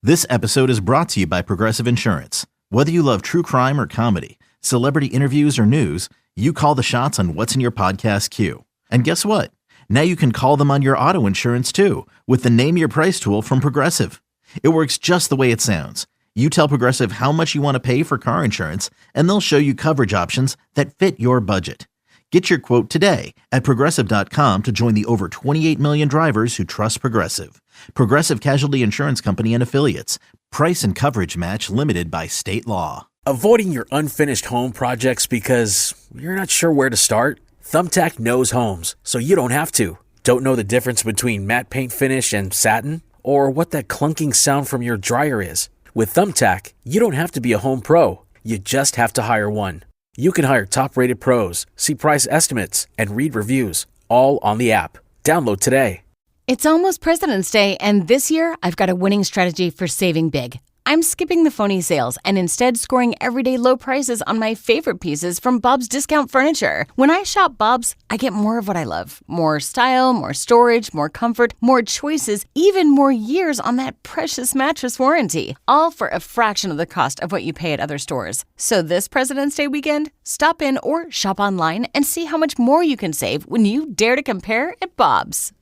This episode is brought to you by Progressive Insurance. Whether you love true crime or comedy, celebrity interviews or news, you call the shots on what's in your podcast queue. And guess what? Now you can call them on your auto insurance too with the Name Your Price tool from Progressive. It works just the way it sounds. You tell Progressive how much you want to pay for car insurance, and they'll show you coverage options that fit your budget. Get your quote today at Progressive.com to join the over 28 million drivers who trust Progressive. Progressive Casualty Insurance Company and Affiliates. Price and coverage match limited by state law. Avoiding your unfinished home projects because you're not sure where to start? Thumbtack knows homes, so you don't have to. Don't know the difference between matte paint finish and satin? Or what that clunking sound from your dryer is? With Thumbtack, you don't have to be a home pro. You just have to hire one. You can hire top-rated pros, see price estimates, and read reviews, all on the app. Download today. It's almost President's Day, and this year, I've got a winning strategy for saving big. I'm skipping the phony sales and instead scoring everyday low prices on my favorite pieces from Bob's Discount Furniture. When I shop Bob's, I get more of what I love. More style, more storage, more comfort, more choices, even more years on that precious mattress warranty. All for a fraction of the cost of what you pay at other stores. So this President's Day weekend, stop in or shop online and see how much more you can save when you dare to compare at Bob's.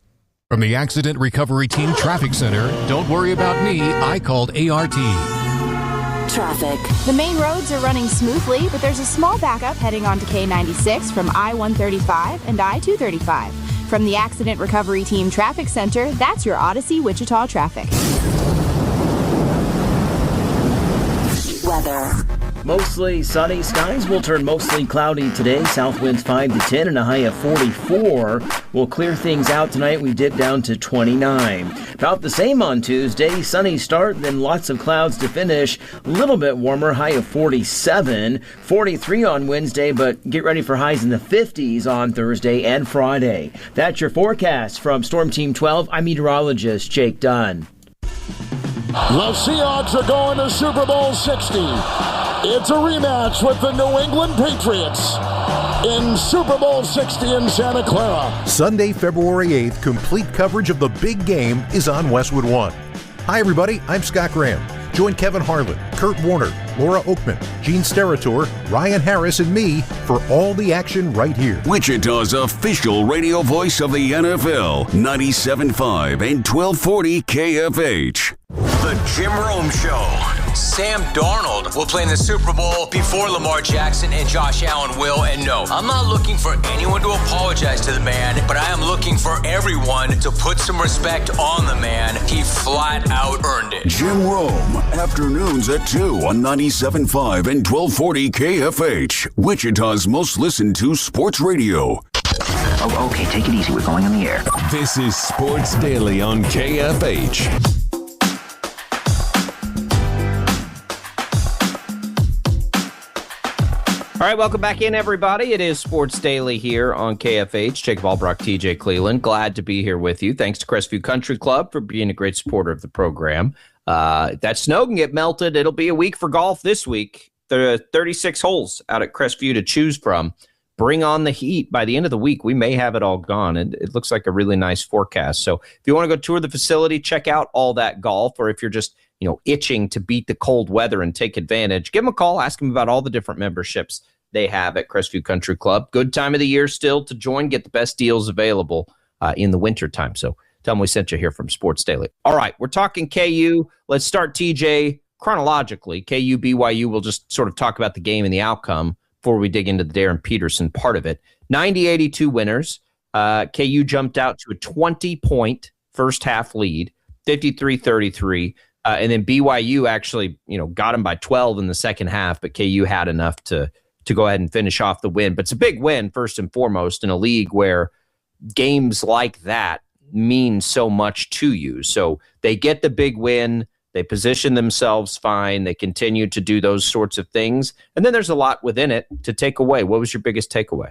From the Accident Recovery Team Traffic Center, don't worry about me, I called ART. Traffic. The main roads are running smoothly, but there's a small backup heading onto K96 from I-135 and I-235. From the Accident Recovery Team Traffic Center, that's your Odyssey Wichita traffic. Weather. Mostly sunny. Skies will turn mostly cloudy today. South winds 5 to 10 and a high of 44. We'll clear things out tonight. We dip down to 29. About the same on Tuesday. Sunny start, then lots of clouds to finish. A little bit warmer, high of 47. 43 on Wednesday, but get ready for highs in the 50s on Thursday and Friday. That's your forecast from Storm Team 12. I'm meteorologist Jake Dunn. The Seahawks are going to Super Bowl 60. It's a rematch with the New England Patriots in Super Bowl 60 in Santa Clara. Sunday, February 8th, complete coverage of the big game is on Westwood One. Hi, everybody. I'm Scott Graham. Join Kevin Harlan, Kurt Warner, Laura Oakman, Gene Steratore, Ryan Harris, and me for all the action right here. Wichita's official radio voice of the NFL, 97.5 and 1240 KFH. The Jim Rome Show. Sam Darnold will play in the Super Bowl before Lamar Jackson and Josh Allen will. And no, I'm not looking for anyone to apologize to the man, but I am looking for everyone to put some respect on the man. He flat out earned it. Jim Rome, afternoons at 2 on 97.5 and 1240 KFH. Wichita's most listened to sports radio. Oh, okay, take it easy. We're going on the air. This is Sports Daily on KFH. All right, welcome back in, everybody. It is Sports Daily here on KFH. Jacob Albracht, TJ Cleland. Glad to be here with you. Thanks to Crestview Country Club for being a great supporter of the program. That snow can get melted. It'll be a week for golf this week. There are 36 holes out at Crestview to choose from. Bring on the heat. By the end of the week, we may have it all gone. It looks like a really nice forecast. So if you want to go tour the facility, check out all that golf, or if you're just itching to beat the cold weather and take advantage, give them a call. Ask them about all the different memberships they have at Crestview Country Club. Good time of the year still to join. Get the best deals available in the wintertime. So tell them we sent you here from Sports Daily. All right, we're talking KU. Let's start, TJ, chronologically. KU, BYU, we'll just sort of talk about the game and the outcome before we dig into the Darryn Peterson part of it. 90-82 winners. KU jumped out to a 20-point first-half lead, 53-33. And then BYU actually, got them by 12 in the second half, but KU had enough to go ahead and finish off the win. But it's a big win, first and foremost, in a league where games like that mean so much to you. So they get the big win. They position themselves fine. They continue to do those sorts of things. And then there's a lot within it to take away. What was your biggest takeaway?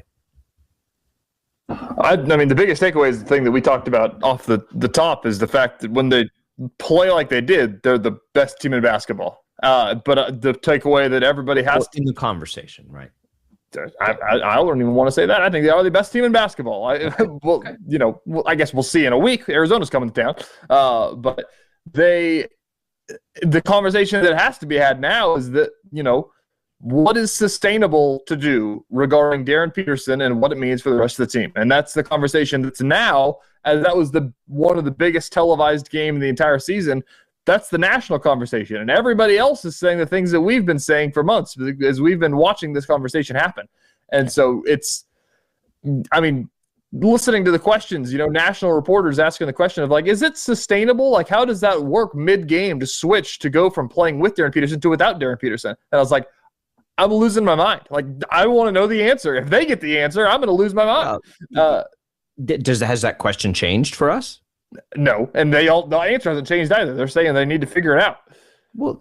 I mean, the biggest takeaway is the thing that we talked about off the top is the fact that when they play like they did, they're the best team in basketball. But the takeaway that everybody has in the conversation, right? I don't even want to say that. I think they are the best team in basketball. I guess we'll see in a week. Arizona's coming to town, but they the conversation that has to be had now is that, what is sustainable to do regarding Darryn Peterson and what it means for the rest of the team? And that's the conversation that's now, as that was one of the biggest televised game in the entire season. That's the national conversation. And everybody else is saying the things that we've been saying for months as we've been watching this conversation happen. And so listening to the questions, national reporters asking the question of is it sustainable? Like, how does that work mid-game to switch to go from playing with Darryn Peterson to without Darryn Peterson? And I was like, I'm losing my mind. Like, I want to know the answer. If they get the answer, I'm going to lose my mind. Has that question changed for us? No, and the answer hasn't changed either. They're saying they need to figure it out. Well,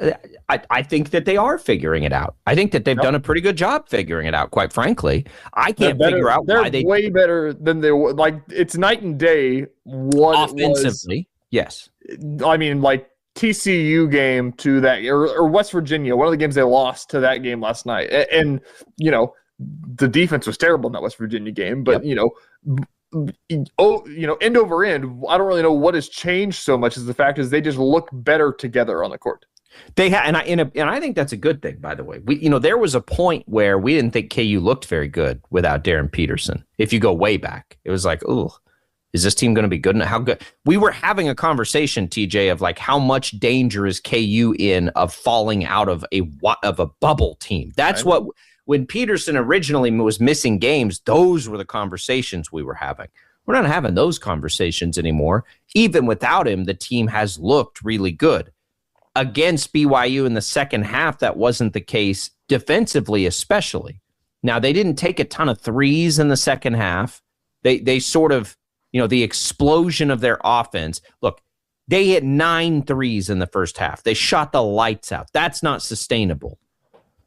I think that they are figuring it out. I think that they've done a pretty good job figuring it out, quite frankly. I can't figure out why they're way better than they were. Like, it's night and day. What offensively, yes. I mean, like, TCU game to that, or West Virginia, one of the games they lost to that game last night. And the defense was terrible in that West Virginia game, but end over end, I don't really know what has changed so much. As the fact is they just look better together on the court. They and I think that's a good thing, by the way. There was a point where we didn't think KU looked very good without Darryn Peterson. If you go way back, it was like, oh, is this team going to be good? And how good? We were having a conversation, TJ, of how much danger is KU in of falling out of a bubble team. That's what, when Peterson originally was missing games, those were the conversations we were having. We're not having those conversations anymore. Even without him, the team has looked really good. Against BYU in the second half, that wasn't the case, defensively especially. Now, they didn't take a ton of threes in the second half. They sort of, the explosion of their offense. Look, they hit 9 threes in the first half. They shot the lights out. That's not sustainable.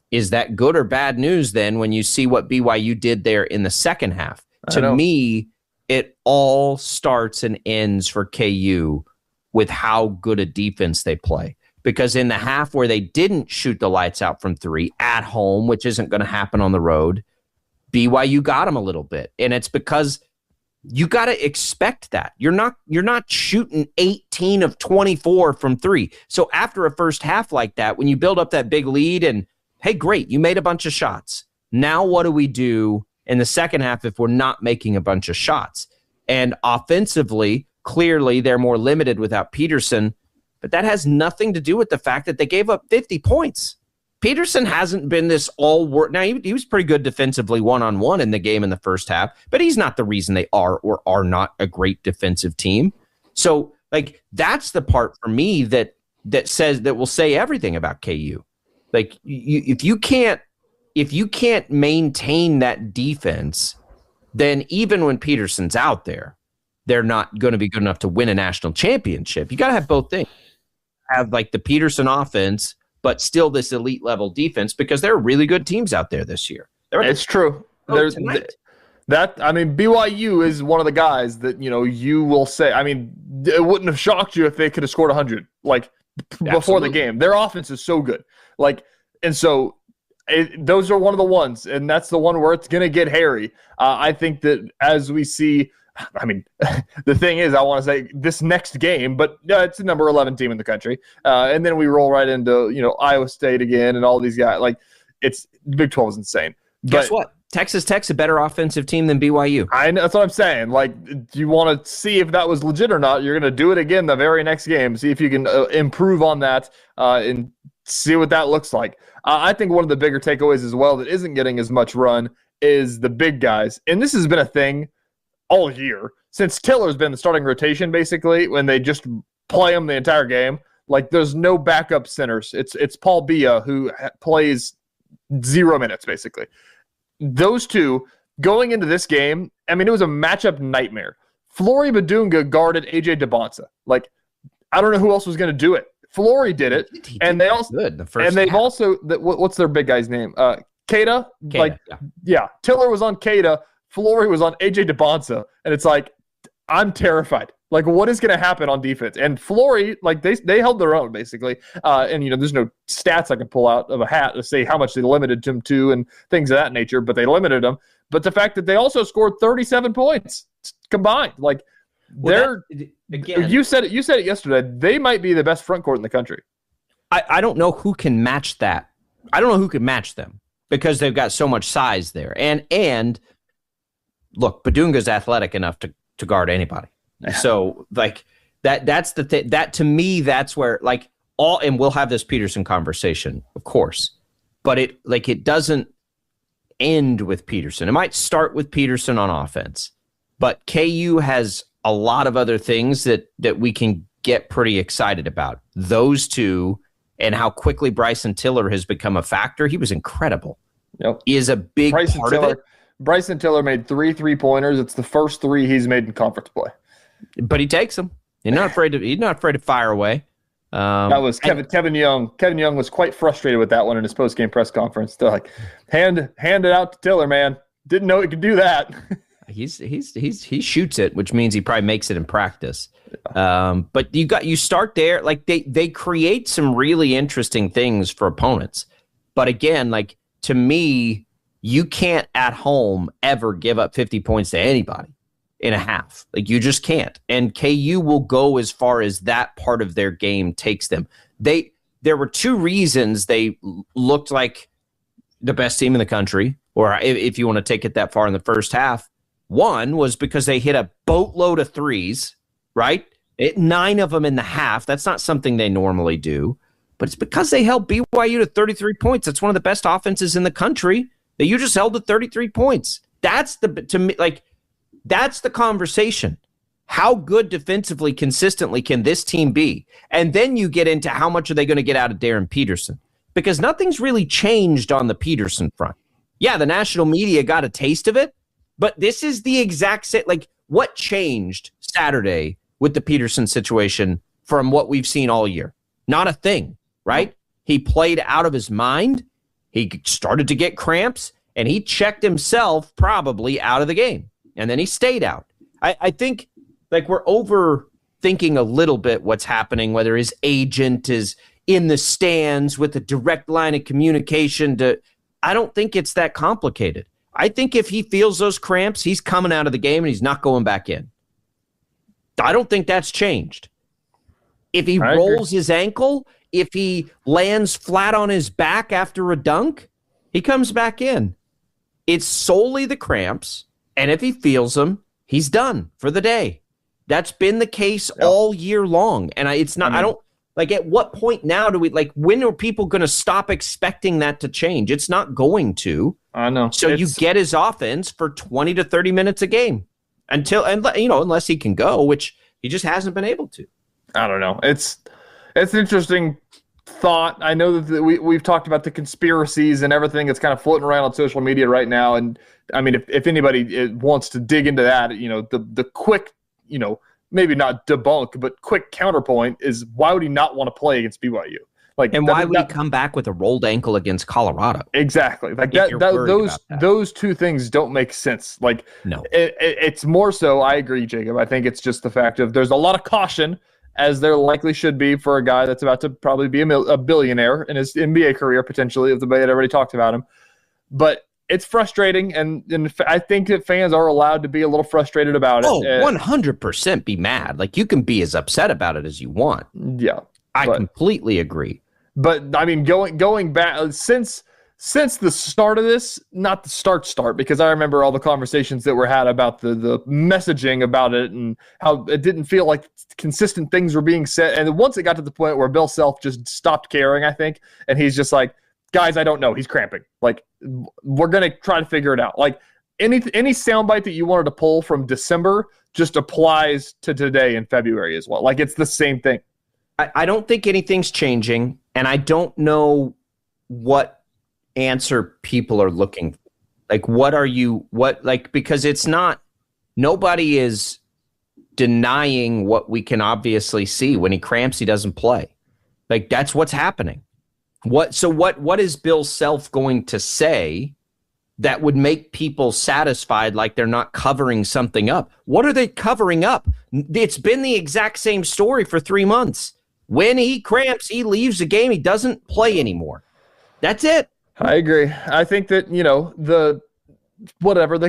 Is that good or bad news then when you see what BYU did there in the second half? To me, it all starts and ends for KU with how good a defense they play. Because in the half where they didn't shoot the lights out from 3 at home, which isn't going to happen on the road, BYU got them a little bit. And it's because you got to expect that. You're not shooting 18 of 24 from 3. So after a first half like that, when you build up that big lead and, hey, great, you made a bunch of shots. Now what do we do in the second half if we're not making a bunch of shots? And offensively, clearly they're more limited without Peterson, but that has nothing to do with the fact that they gave up 50 points. Peterson hasn't been this all work. Now, he was pretty good defensively one-on-one in the game in the first half, but he's not the reason they are or are not a great defensive team. So, that's the part for me that will say everything about KU. If you can't maintain that defense, then even when Peterson's out there, they're not going to be good enough to win a national championship. You got to have both things. Have the Peterson offense, but still this elite level defense, because there are really good teams out there this year. It's true. BYU is one of the guys that, you will say, it wouldn't have shocked you if they could have scored 100, before the game. Their offense is so good. And so those are one of the ones, and that's the one where it's going to get hairy. I think that as we see, the thing is, I want to say this next game, but it's the number 11 team in the country. And then we roll right into, Iowa State again and all these guys. It's Big 12 is insane. Guess what? Texas Tech's a better offensive team than BYU. I know, that's what I'm saying. Do you want to see if that was legit or not? You're going to do it again the very next game. See if you can improve on that and see what that looks like. I think one of the bigger takeaways as well that isn't getting as much run is the big guys. And this has been a thing all year since Tiller's been the starting rotation, basically, when they just play them the entire game. There's no backup centers. It's Paul Bia who plays 0 minutes, basically. Those two going into this game, it was a matchup nightmare. Flory Badunga guarded AJ DeBonsa. I don't know who else was going to do it. Flory did it, and they also good the first. And they've also what's their big guy's name? Keita. Yeah. Tiller was on Keita. Flory was on AJ DeBonsa, and it's I'm terrified. What is going to happen on defense? And Flory, they held their own basically. And there's no stats I can pull out of a hat to say how much they limited him to and things of that nature, but they limited him. But the fact that they also scored 37 points combined, again, you said it yesterday. They might be the best front court in the country. I don't know who can match that. I don't know who can match them because they've got so much size there. And look, Badunga's athletic enough to guard anybody. So like that's the thing. That to me, that's where like and we'll have this Peterson conversation, of course, but it doesn't end with Peterson. It might start with Peterson on offense, but KU has a lot of other things that we can get pretty excited about. Those two and how quickly Bryson Tiller has become a factor. He was incredible. Yep. Is a big part of it. Bryson Tiller made 3 3-pointers. It's the first 3 he's made in conference play. But he takes them. He's not afraid to fire away. That was Kevin Young. Kevin Young was quite frustrated with that one in his post-game press conference. They're like, hand it out to Tiller, man. Didn't know he could do that. He shoots it, which means he probably makes it in practice. But you start there. Like they create some really interesting things for opponents. But again, like to me, you can't at home ever give up 50 points to anybody in a half. Like you just can't. And KU will go as far as that part of their game takes them. There were 2 reasons they looked like the best team in the country, or if you want to take it that far in the first half. One was because they hit a boatload of threes, right? 9 of them in the half. That's not something they normally do, but it's because they held BYU to 33 points. That's one of the best offenses in the country that you just held to 33 points. That's that's the conversation. How good defensively consistently can this team be? And then you get into how much are they going to get out of Darryn Peterson? Because nothing's really changed on the Peterson front. Yeah, the national media got a taste of it, but this is the exact same. Like, what changed Saturday with the Peterson situation from what we've seen all year? Not a thing, right? He played out of his mind. He started to get cramps, and he checked himself probably out of the game. And then he stayed out. I think like we're overthinking a little bit what's happening, whether his agent is in the stands with a direct line of communication to, I don't think it's that complicated. I think if he feels those cramps, he's coming out of the game and he's not going back in. I don't think that's changed. If he rolls his ankle, if he lands flat on his back after a dunk, he comes back in. It's solely the cramps. And if he feels them, he's done for the day. That's been the case all year long. And it's not, I don't, like, at what point now do we, like, when are people going to stop expecting that to change? It's not going to. I know. So you get his offense for 20 to 30 minutes a game unless he can go, which he just hasn't been able to. I don't know. It's an interesting thought. I know that we've talked about the conspiracies and everything that's kind of floating around on social media right now. And I mean, if anybody wants to dig into that, the quick, maybe not debunk, but quick counterpoint is, why would he not want to play against BYU? And why would he come back with a rolled ankle against Colorado? Exactly. Like those 2 things don't make sense. Like, no, it's more so. I agree, Jacob. I think it's just the fact of there's a lot of caution, as there likely should be for a guy that's about to probably be a billionaire in his NBA career, potentially, of the way that everybody talked about him. But it's frustrating, and I think that fans are allowed to be a little frustrated about it. 100% be mad. Like, you can be as upset about it as you want. Yeah. I completely agree. But, I mean, going back, since the start of this, not the start, because I remember all the conversations that were had about the messaging about it and how it didn't feel like consistent things were being said. And once it got to the point where Bill Self just stopped caring, I think, and he's just like, guys, I don't know. He's cramping. Like, we're going to try to figure it out. Like, any soundbite that you wanted to pull from December just applies to today in February as well. Like, it's the same thing. I don't think anything's changing, and I don't know what answer people are looking for. Like, because it's not, nobody is denying what we can obviously see. When he cramps, he doesn't play. Like, that's what's happening. What is Bill Self going to say that would make people satisfied, like they're not covering something up? What are they covering up? It's been the exact same story for 3 months. When he cramps, he leaves the game. He doesn't play anymore. That's it. I agree. I think that, the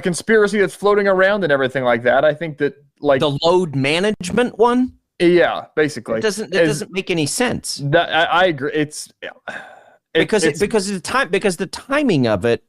conspiracy that's floating around and everything like that, I think that, like, the load management one? Yeah, basically. It doesn't make any sense. I agree. Because the timing of it,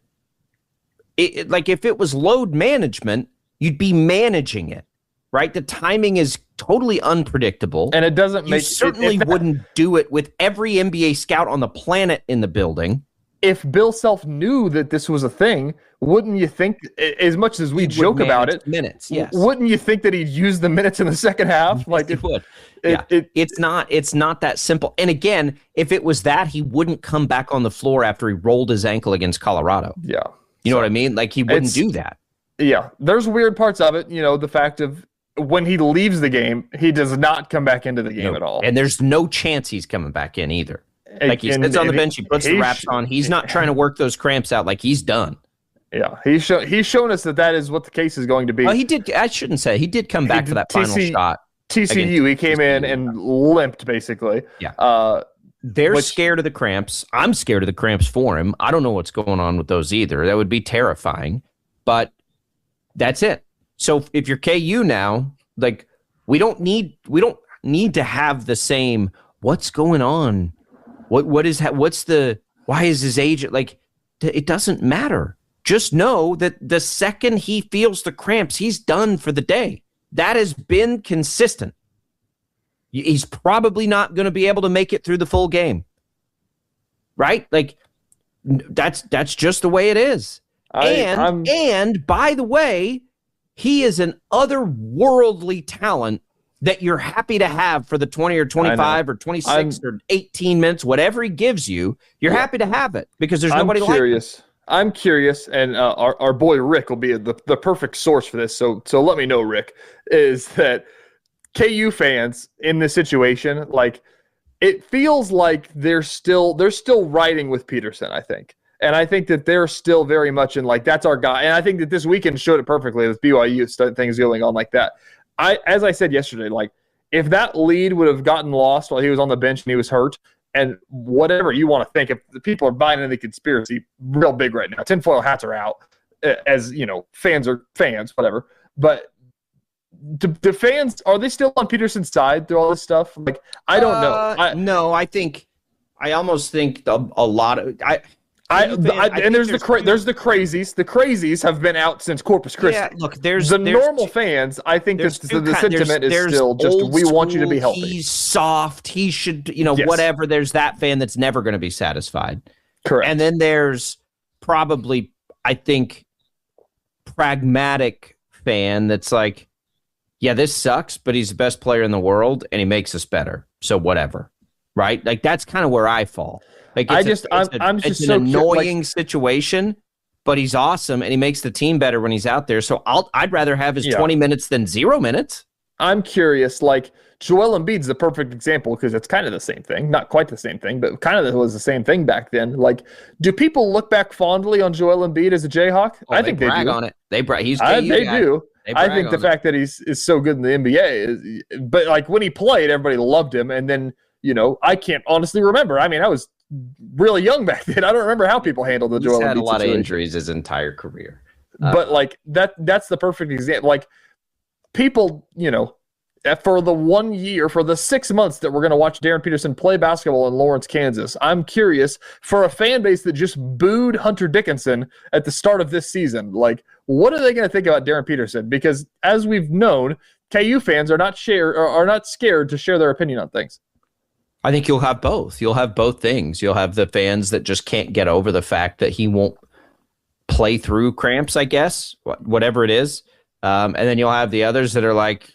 like if it was load management, you'd be managing it, right? The timing is totally unpredictable, and it doesn't make. You certainly wouldn't do it with every NBA scout on the planet in the building. If Bill Self knew that this was a thing, wouldn't you think, as much as we joke about it, minutes? Yes. Wouldn't you think that he'd use the minutes in the second half? Like it would. It's not that simple. And again, if it was that, he wouldn't come back on the floor after he rolled his ankle against Colorado. Yeah. You know what I mean? Like he wouldn't do that. Yeah. There's weird parts of it. The fact of when he leaves the game, he does not come back into the game at all. And there's no chance he's coming back in either. Like he sits on the bench, he puts the wraps on. He's not trying to work those cramps out. Like he's done. Yeah, he's shown us that is what the case is going to be. Well, he did. I shouldn't say he did come back for that final shot. TCU, he came in and limped basically. Yeah. They're scared of the cramps. I'm scared of the cramps for him. I don't know what's going on with those either. That would be terrifying. But that's it. So if you're KU now, like we don't need to have the same. What's going on? Why is his agent like? It doesn't matter. Just know that the second he feels the cramps, he's done for the day. That has been consistent. He's probably not going to be able to make it through the full game. Right? Like that's just the way it is. And by the way, he is an otherworldly talent that you're happy to have for the 20 or 25 or 26 or 18 minutes, whatever he gives you, you're happy to have it because there's nobody like him. I'm curious, and our boy Rick will be the perfect source for this. So let me know, Rick, is that KU fans in this situation, like it feels like they're still riding with Peterson, I think. And I think that they're still very much in like, that's our guy. And I think that this weekend showed it perfectly with BYU things going on like that. As I said yesterday, like if that lead would have gotten lost while he was on the bench and he was hurt, and whatever you want to think, if the people are buying into the conspiracy real big right now, tinfoil hats are out, as fans are fans, whatever. But the fans, are they still on Peterson's side through all this stuff? Like I don't know. No, I almost think a lot of there's the crazies. The crazies have been out since Corpus Christi. Yeah, look, there's normal fans. I think the sentiment is still just we want you to be healthy. He's soft. He should, Yes. whatever. There's that fan that's never going to be satisfied. Correct. And then there's probably, I think, pragmatic fan that's like, yeah, this sucks, but he's the best player in the world and he makes us better. So whatever, right? Like that's kind of where I fall. Like it's an annoying situation, but he's awesome and he makes the team better when he's out there. So I'd rather have his 20 minutes than 0 minutes. I'm curious, like Joel Embiid's the perfect example because it's kind of the same thing, not quite the same thing, but kind of was the same thing back then. Like, do people look back fondly on Joel Embiid as a Jayhawk? I think they brag on it. They brag. He's they do. I think the fact that is so good in the NBA but like when he played, everybody loved him, and then I can't honestly remember. I mean, I was really young back then. I don't remember how people handled the Joel Embiid had a lot situation. of injuries his entire career. But like that's the perfect example. Like people, for the 1 year, for the 6 months that we're going to watch Darryn Peterson play basketball in Lawrence, Kansas, I'm curious for a fan base that just booed Hunter Dickinson at the start of this season. Like, what are they going to think about Darryn Peterson? Because as we've known, KU fans are not scared to share their opinion on things. I think you'll have both. You'll have both things. You'll have the fans that just can't get over the fact that he won't play through cramps, I guess, whatever it is. And then you'll have the others that are like,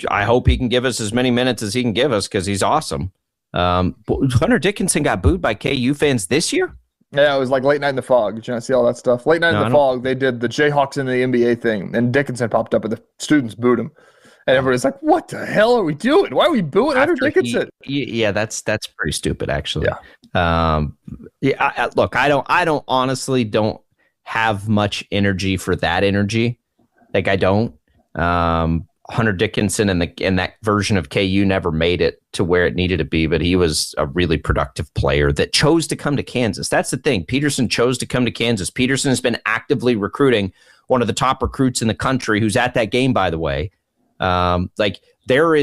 I hope he can give us as many minutes as he can give us because he's awesome. Hunter Dickinson got booed by KU fans this year? Yeah, it was like Late Night in the Fog. Did you not see all that stuff? Late Night in the Fog, they did the Jayhawks in the NBA thing, and Dickinson popped up and the students booed him. And everybody's like, what the hell are we doing? Why are we booing Hunter Dickinson? That's pretty stupid, actually. Yeah. Look, I don't honestly don't have much energy for that energy. Like I don't. Hunter Dickinson and that version of KU never made it to where it needed to be, but he was a really productive player that chose to come to Kansas. That's the thing. Peterson chose to come to Kansas. Peterson has been actively recruiting one of the top recruits in the country who's at that game, by the way. There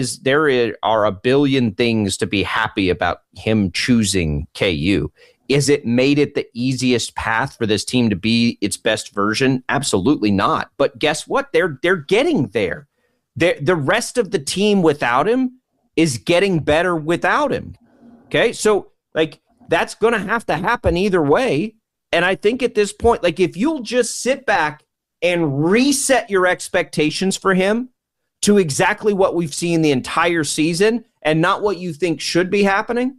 are a billion things to be happy about him choosing KU. Is it made it the easiest path for this team to be its best version? Absolutely not. But guess what? They're getting there. The rest of the team without him is getting better without him. Okay, so that's going to have to happen either way. And I think at this point, if you'll just sit back and reset your expectations for him to exactly what we've seen the entire season and not what you think should be happening,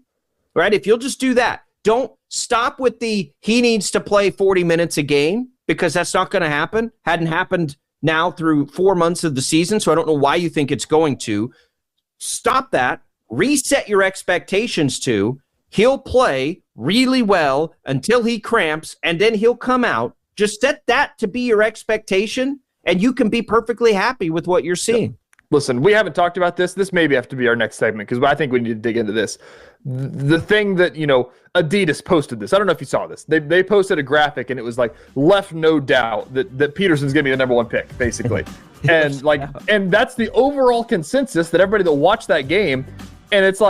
right? If you'll just do that, don't stop with he needs to play 40 minutes a game, because that's not going to happen. Hadn't happened now through 4 months of the season, so I don't know why you think it's going to. Stop that. Reset your expectations to he'll play really well until he cramps, and then he'll come out. Just set that to be your expectation, and you can be perfectly happy with what you're seeing. Listen, we haven't talked about this. This maybe have to be our next segment, because I think we need to dig into this. The thing that, Adidas posted this. I don't know if you saw this. They posted a graphic, and it was left no doubt that Peterson's going to be the number one pick, basically. And and that's the overall consensus that everybody that watched that game. And it's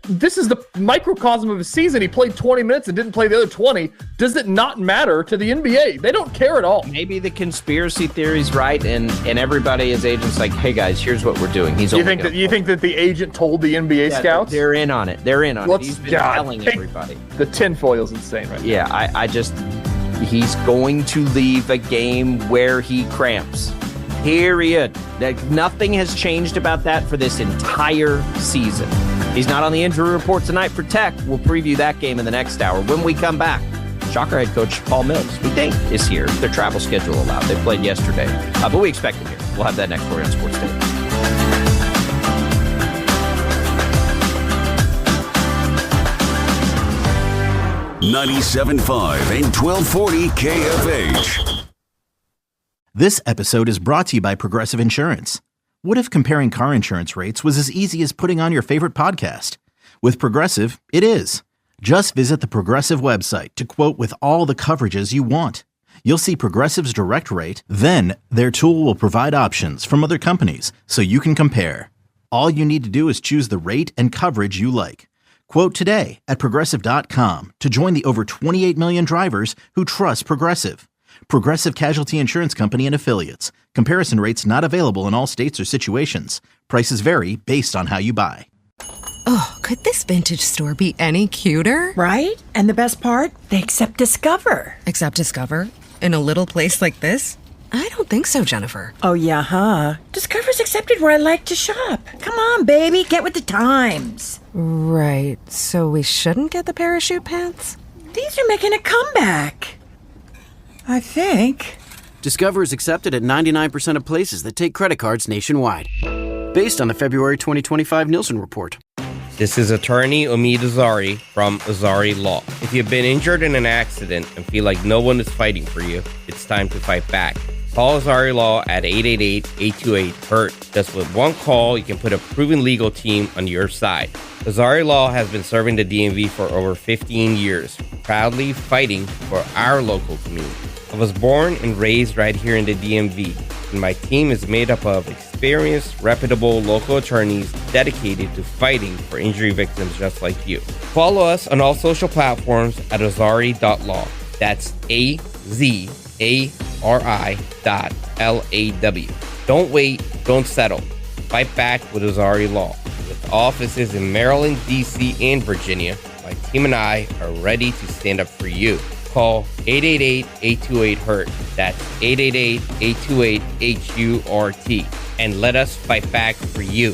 this is the microcosm of his season. He played 20 minutes and didn't play the other 20. Does it not matter to the NBA? They don't care at all. Maybe the conspiracy theory's right, and everybody as agents hey guys, here's what we're doing. You think that the agent told the NBA scouts? They're in on it. He's been telling everybody. The tinfoil is insane right now. Yeah, he's going to leave a game where he cramps. Period. Nothing has changed about that for this entire season. He's not on the injury report tonight for Tech. We'll preview that game in the next hour. When we come back, Shocker head coach Paul Mills, we think, is here. Their travel schedule allowed. They played yesterday, but we expect him here. We'll have that next for you on Sports Day. .97.5 and 1240 KFH. This episode is brought to you by Progressive Insurance. What if comparing car insurance rates was as easy as putting on your favorite podcast? With Progressive, it is. Just visit the Progressive website to quote with all the coverages you want. You'll see Progressive's direct rate, then their tool will provide options from other companies so you can compare. All you need to do is choose the rate and coverage you like. Quote today at Progressive.com to join the over 28 million drivers who trust Progressive. Progressive Casualty Insurance Company and Affiliates. Comparison rates not available in all states or situations. Prices vary based on how you buy. Oh, could this vintage store be any cuter? Right? And the best part? They accept Discover. Accept Discover? In a little place like this? I don't think so, Jennifer. Oh, yeah, huh? Discover's accepted where I like to shop. Come on, baby, get with the times. Right, so we shouldn't get the parachute pants? These are making a comeback. I think. Discover is accepted at 99% of places that take credit cards nationwide. Based on the February 2025 Nielsen report. This is attorney Omid Azari from Azari Law. If you've been injured in an accident and feel like no one is fighting for you, it's time to fight back. Call Azari Law at 888-828-HURT. Just with one call, you can put a proven legal team on your side. Azari Law has been serving the DMV for over 15 years, proudly fighting for our local community. I was born and raised right here in the DMV, and my team is made up of experienced, reputable local attorneys dedicated to fighting for injury victims just like you. Follow us on all social platforms at azari.law. That's AZARI.LAW. Don't wait, don't settle. Fight back with Azari Law. With offices in Maryland, D.C., and Virginia, my team and I are ready to stand up for you. Call 888-828-HURT. That's 888-828-HURT. And let us fight back for you.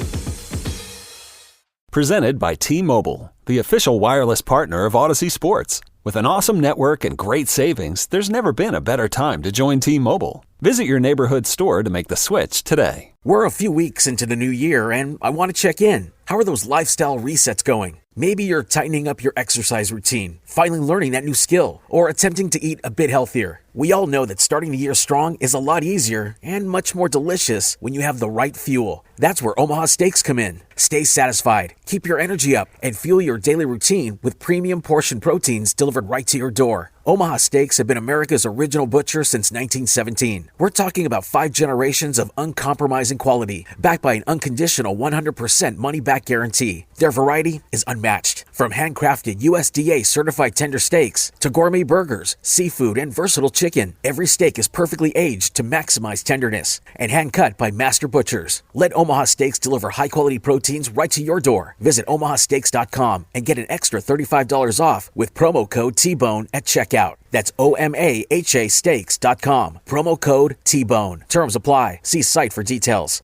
Presented by T-Mobile, the official wireless partner of Odyssey Sports. With an awesome network and great savings, there's never been a better time to join T-Mobile. Visit your neighborhood store to make the switch today. We're a few weeks into the new year, and I want to check in. How are those lifestyle resets going? Maybe you're tightening up your exercise routine, finally learning that new skill, or attempting to eat a bit healthier. We all know that starting the year strong is a lot easier and much more delicious when you have the right fuel. That's where Omaha Steaks come in. Stay satisfied, keep your energy up, and fuel your daily routine with premium portion proteins delivered right to your door. Omaha Steaks have been America's original butcher since 1917. We're talking about 5 generations of uncompromising quality, backed by an unconditional 100% money-back guarantee. Their variety is unmatched. From handcrafted USDA-certified tender steaks to gourmet burgers, seafood, and versatile chicken, every steak is perfectly aged to maximize tenderness and hand-cut by master butchers. Let Omaha Steaks deliver high-quality proteins right to your door. Visit omahasteaks.com and get an extra $35 off with promo code T-Bone at checkout. That's OMAHA steaks.com. Promo code T-Bone. Terms apply. See site for details.